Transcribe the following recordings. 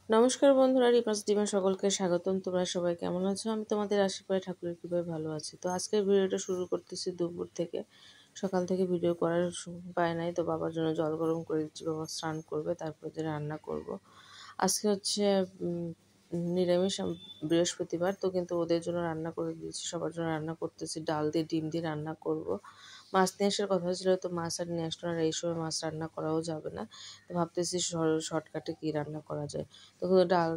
নমস্কার বন্ধুরা, রিপাস ডিমে সকলকে স্বাগতম। তোমরা সবাই কেমন আছো? আমি তোমাদের আশীর্বাদে ঠাকুরের কৃপায় ভালো আছি। তো আজকের ভিডিওটা শুরু করতেছি দুপুর থেকে। সকাল থেকে ভিডিও করার পায় নাই, তো বাবার জন্য জল গরম করে দিচ্ছি। বাবা স্নান করবে, তারপর যে রান্না করব। আজকে হচ্ছে নিরামিষ, বৃহস্পতিবার তো, কিন্তু ওদের জন্য রান্না করে দিয়েছি। সবার জন্য রান্না করতেছি, ডাল দিয়ে ডিম দিয়ে রান্না করব। মাছ নিয়ে আসার কথা ছিল, তো মাছ আর নিয়ে আসলো না। এই সময় মাছ রান্না করাও যাবে না, তো ভাবতেছি শর্টকাটে কী রান্না করা যায়। তো ডাল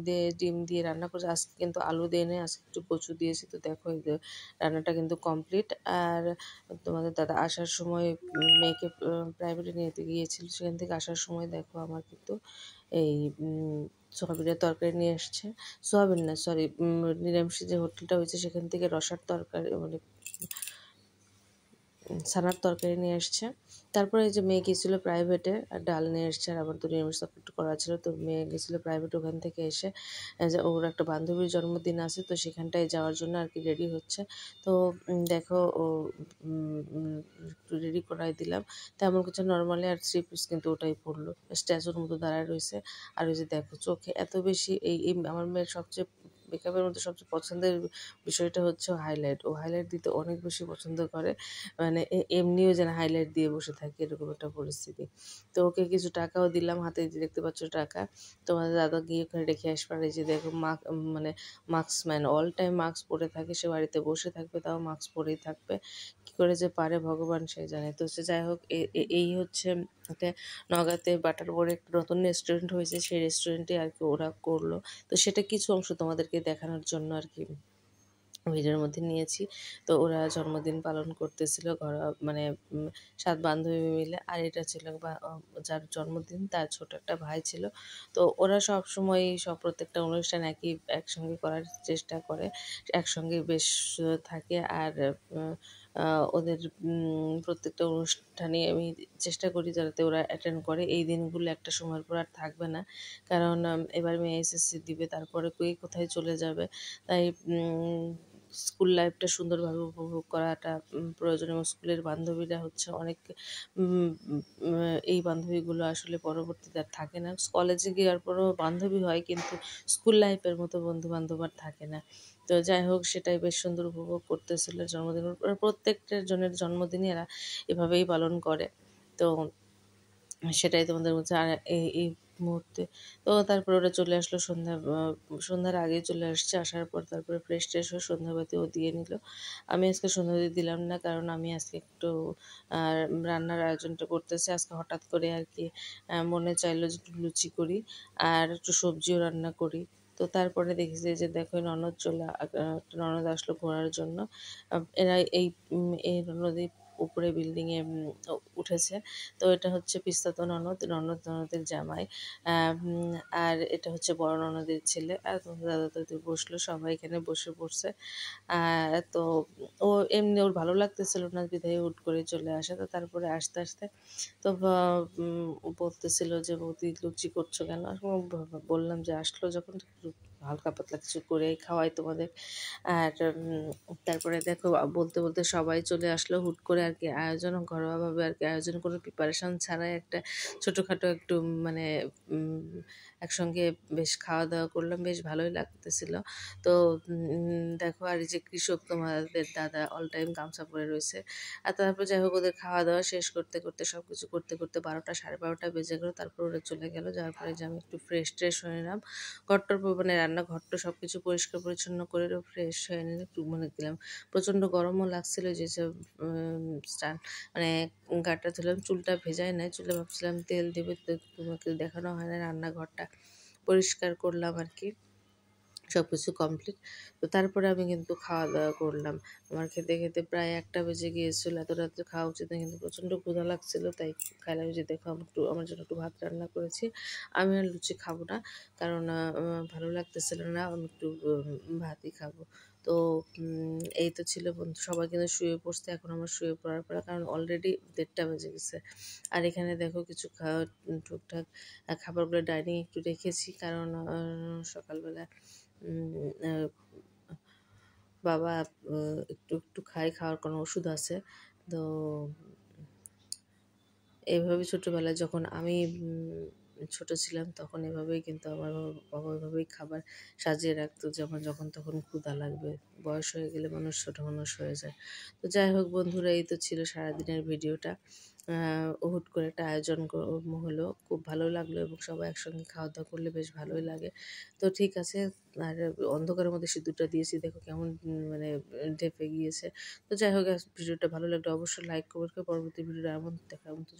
দিয়ে ডিম দিয়ে রান্না করছি। আজকে কিন্তু আলু দিয়ে নেই, আজকে একটু কচু দিয়েছি। তো দেখো এই যে রান্নাটা কিন্তু কমপ্লিট। আর তোমাদের দাদা আসার সময় মেয়েকে প্রাইভেটে নিতে গিয়েছিল, সেখান থেকে আসার সময় দেখো আমার কিন্তু এই সোয়াবিনের তরকারি নিয়ে এসছে। সোয়াবিন না, সরি, নিরামিষ যে হোটেলটা হয়েছে সেখান থেকে রসার তরকারি, মানে ছানার তরকারি নিয়ে এসছে। তারপরে এই যে মেয়ে গেছিলো প্রাইভেটে, আর ডাল নিয়ে এসছে। আর আমার তো নিরামিষ একটু করা ছিল, তো মেয়ে গেছিলো প্রাইভেটে। ওখান থেকে এসে যে ওর একটা বান্ধবীর জন্মদিন আছে, তো সেখানটায় যাওয়ার জন্য আর কি রেডি হচ্ছে। তো দেখো ও একটু রেডি করাই দিলাম। তেমন কিছু নর্মালি, আর থ্রি পিস কিন্তু ওটাই পরলো, স্ট্যাচুর মতো দাঁড়ায় রয়েছে। আর ওই যে দেখো চোখে এত বেশি এই আমার মেয়ের সবচেয়ে মেকআপের মধ্যে সবচেয়ে পছন্দের বিষয়টা হচ্ছে হাইলাইট। ও হাইলাইট দিতে অনেক বেশি পছন্দ করে, মানে এমনিও যেন হাইলাইট দিয়ে বসে থাকে, এরকম একটা পরিস্থিতি। তো ওকে কিছু টাকাও দিলাম, হাতে দেখতে পাচ্ছ টাকা। তোমাদের দাদা গিয়ে ওখানে রেখে আসবার। এই যে দেখো মানে মাস্কম্যান, অল টাইম মাস্ক পরে থাকে। সে বাড়িতে বসে থাকবে, তাও মাস্ক পরেই থাকবে। কী করে যে পারে ভগবান সে জানে। তো সে যাই হোক, এই হচ্ছে একটা নগাঁতে বাটার বোর্ডে একটা নতুন রেস্টুরেন্ট হয়েছে, সেই রেস্টুরেন্টে আর কি ওরা করলো। তো সেটা কিছু অংশ তোমাদেরকে দেখানোর জন্য আর কি ভিডিওর মধ্যে নিয়েছি। তো ওরা জন্মদিন পালন করতেছিল মানে 7 বান্ধবী মিলে। আর এটা ছিল যার জন্মদিন তার ছোট একটা ভাই ছিল। তো ওরা সবসময় প্রত্যেকটা অনুষ্ঠান একসঙ্গে করার চেষ্টা করে, একসঙ্গে বেশ থাকে। আর ওদের প্রত্যেকটা অনুষ্ঠানে আমি চেষ্টা করি যাতে ওরা অ্যাটেন্ড করে। এই দিনগুলো একটা সময়ের পর আর থাকবে না, কারণ এবার মেয়ে এসএসসি দিবে, তারপরে কোথায় চলে যাবে। তাই স্কুল লাইফটা সুন্দরভাবে উপভোগ করাটা প্রয়োজন। এবং স্কুলের বান্ধবীরা হচ্ছে অনেক এই বান্ধবীগুলো আসলে পরবর্তীতে আর থাকে না। কলেজে যাওয়ার পরও বান্ধবী হয়, কিন্তু স্কুল লাইফের মতো বন্ধুবান্ধব আর থাকে না। তো যাই হোক, সেটাই বেশ সুন্দর উপভোগ করতেছিল জন্মদিন। প্রত্যেকটা জনের জন্মদিনই এরা এভাবেই পালন করে। তো সেটাই তোমাদের মধ্যে। আর এই মুহূর্তে তো তারপরে ওরা চলে আসলো সন্ধ্যার আগে চলে আসছে। আসার পর তারপরে ফ্রেশ ট্রেশ হয়ে সন্ধ্যাবাতিও দিয়ে নিল। আমি আজকে সন্ধ্যাবাতি দিলাম না, কারণ আমি আজকে একটু রান্নার আয়োজনটা করতেছি। আজকে হঠাৎ করে আর কি মনে চাইলো যে একটু লুচি করি আর একটু সবজিও রান্না করি। তো তারপরে দেখেছি যে দেখো একটা ননদ আসলো ঘোরার জন্য। এরা এই ননদের উপরে বিল্ডিংয়ে উঠেছে। তো এটা হচ্ছে পিস্তাতো ননদের জামাই। আর এটা হচ্ছে বড় ননদের ছেলে। আর তোমাদের দাদা দাদি বসলো, সবাই এখানে বসে পড়ছে। তো ও এমনি ওর ভালো লাগতেছিল না, বিধায় হুট করে চলে আসে। তো তারপরে আস্তে আস্তে তো বলতেছিল যে বৌদি লুচি করছো কেন? বললাম যে আসলো যখন একটু হালকা পাতলা কিছু করে খাওয়াই তোমাদের। আর তারপরে দেখো বলতে বলতে সবাই চলে আসলো হুট করে আর কি। আয়োজন ঘরোয়াভাবে আর কি, আয়োজন কোনো প্রিপারেশন ছাড়াই একটা ছোটোখাটো একটু মানে একসঙ্গে বেশ খাওয়া দাওয়া করলাম, বেশ ভালোই লাগতেছিল। তো দেখো, আর এই যে কৃষক তোমাদের দাদা অল টাইম গামছা পরে রয়েছে। আর তারপর যাই হোক, ওদের খাওয়া দাওয়া শেষ করতে করতে সব কিছু করতে করতে 12টা 12:30 বেজে গেলো। তারপর ওরা চলে গেলো। যাওয়ার পরে যে আমি একটু ফ্রেশ ট্রেশ হয়ে নিলাম, ঘরটার মানে রান্নাঘরটা সব কিছু পরিষ্কার পরিচ্ছন্ন করে ফ্রেশ হয়ে নিলে একটু মানে দিলাম। প্রচণ্ড গরমও লাগছিল, যে স্নান মানে গাটা ধুলাম, চুলটা ভেজাই নাই। চুলে ভাবছিলাম তেল দেবে, তোমাকে দেখানো হয় না। রান্নাঘরটা পরিষ্কার করলাম আর কি, সব কিছু কমপ্লিট। তো তারপরে আমি কিন্তু খাওয়া দাওয়া করলাম। আমার খেতে খেতে প্রায় 1টা বেজে গিয়েছিলো। এত রাত্রে খাওয়া উচিত না, কিন্তু প্রচণ্ড ক্ষুধা লাগছিলো, তাই খাইলাম। যে দেখো আমার জন্য একটু ভাত রান্না করেছি। আমি আর লুচি খাবো না, কারণ ভালো লাগতেছিল না। আমি একটু ভাতই খাবো। তো এই তো ছিল বন্ধু। সবাই কিন্তু শুয়ে পড়ছে এখন, আমার শুয়ে পড়ার পর, কারণ অলরেডি 1:30 বেজে গেছে। আর এখানে দেখো কিছু টুকটাক খাবারগুলো ডাইনিং একটু রেখেছি, কারণ সকালবেলা বাবা একটু একটু খাওয়ার কোনো ওষুধ আছে। তো এইভাবে ছোটোবেলায় যখন আমি ছোট ছিলাম তখন এভাবেই কিন্তু আমার বাবা এভাবেই খাবার সাজিয়ে রাখতো, যেমন যখন তখন ক্ষুধা লাগবে। বয়স হয়ে গেলে মানুষ ছোট মানুষ হয়ে যায়। তো যাই হোক বন্ধুরা, এই তো ছিল সারাদিনের ভিডিওটা। হুট করে একটা আয়োজন হলো, খুব ভালো লাগলো এবং সবাই একসঙ্গে খাওয়া দাওয়া করলে বেশ ভালোই লাগে। তো ঠিক আছে। আর অন্ধকারের মধ্যে সিঁদুরটা দিয়েছি, দেখো কেমন মানে ঢেপে গিয়েছে। তো যাই হোক, ভিডিওটা ভালো লাগলে অবশ্যই লাইক করবে, পরবর্তী ভিডিওটা এমন দেখা এমন তো